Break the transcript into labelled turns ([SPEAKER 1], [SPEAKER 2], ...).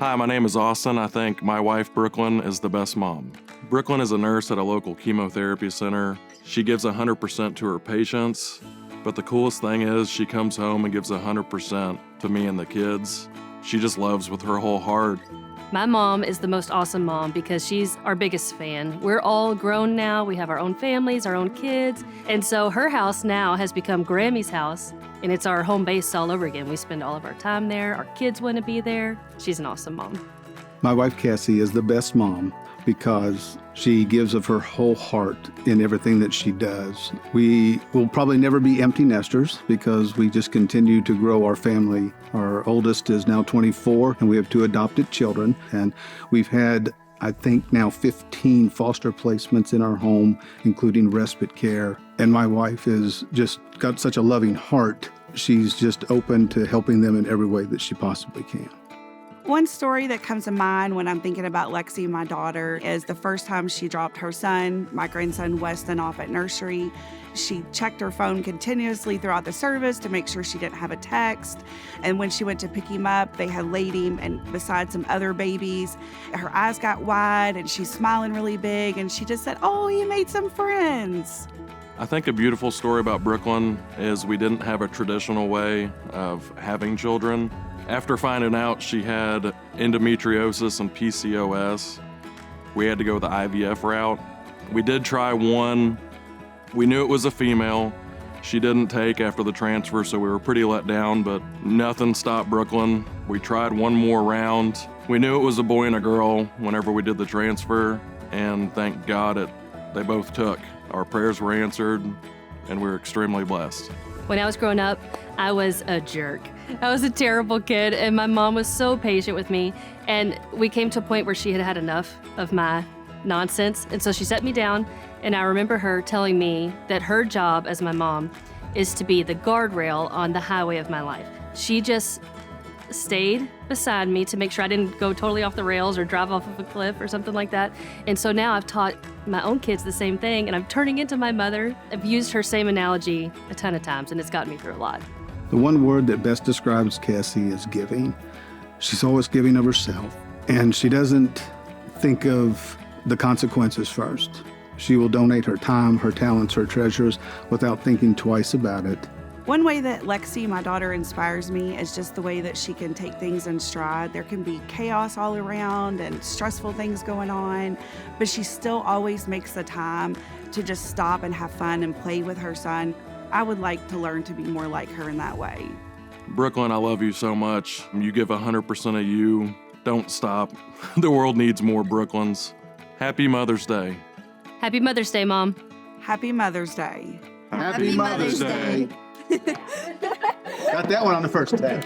[SPEAKER 1] Hi, my name is Austin. I think my wife, Brooklyn, is the best mom. Brooklyn is a nurse at a local chemotherapy center. She gives 100% to her patients, but the coolest thing is she comes home and gives 100% to me and the kids. She just loves with her whole heart.
[SPEAKER 2] My mom is the most awesome mom because she's our biggest fan. We're all grown now. We have our own families, our own kids. And so her house now has become Grammy's house, and it's our home base all over again. We spend all of our time there. Our kids want to be there. She's an awesome mom.
[SPEAKER 3] My wife, Cassie, is the best mom because she gives of her whole heart in everything that she does. We will probably never be empty nesters because we just continue to grow our family. Our oldest is now 24, and we have 2 adopted children. And we've had, I think, now 15 foster placements in our home, including respite care. And my wife has just got such a loving heart. She's just open to helping them in every way that she possibly can.
[SPEAKER 4] One story that comes to mind when I'm thinking about Lexi, my daughter, is the first time she dropped her son, my grandson Weston, off at nursery. She checked her phone continuously throughout the service to make sure she didn't have a text. And when she went to pick him up, they had laid him and beside some other babies. Her eyes got wide and she's smiling really big. And she just said, "Oh, you made some friends."
[SPEAKER 1] I think a beautiful story about Brooklyn is we didn't have a traditional way of having children. After finding out she had endometriosis and PCOS, we had to go the IVF route. We did try one. We knew it was a female. She didn't take after the transfer, so we were pretty let down, but nothing stopped Brooklyn. We tried one more round. We knew it was a boy and a girl whenever we did the transfer, and thank God they both took. Our prayers were answered, and we were extremely blessed.
[SPEAKER 2] When I was growing up, I was a jerk. I was a terrible kid, and my mom was so patient with me. And we came to a point where she had had enough of my nonsense. And so she set me down, and I remember her telling me that her job as my mom is to be the guardrail on the highway of my life. She just stayed beside me to make sure I didn't go totally off the rails or drive off of a cliff or something like that. And so now I've taught my own kids the same thing, and I'm turning into my mother. I've used her same analogy a ton of times, and it's gotten me through a lot.
[SPEAKER 3] The one word that best describes Cassie is giving. She's always giving of herself, and she doesn't think of the consequences first. She will donate her time, her talents, her treasures without thinking twice about it.
[SPEAKER 4] One way that Lexi, my daughter, inspires me is just the way that she can take things in stride. There can be chaos all around and stressful things going on, but she still always makes the time to just stop and have fun and play with her son. I would like to learn to be more like her in that way.
[SPEAKER 1] Brooklyn, I love you so much. You give 100% of you. Don't stop. The world needs more Brooklyns. Happy Mother's Day.
[SPEAKER 2] Happy Mother's Day, Mom.
[SPEAKER 4] Happy Mother's Day.
[SPEAKER 3] Happy Mother's Day. Got that one on the first day.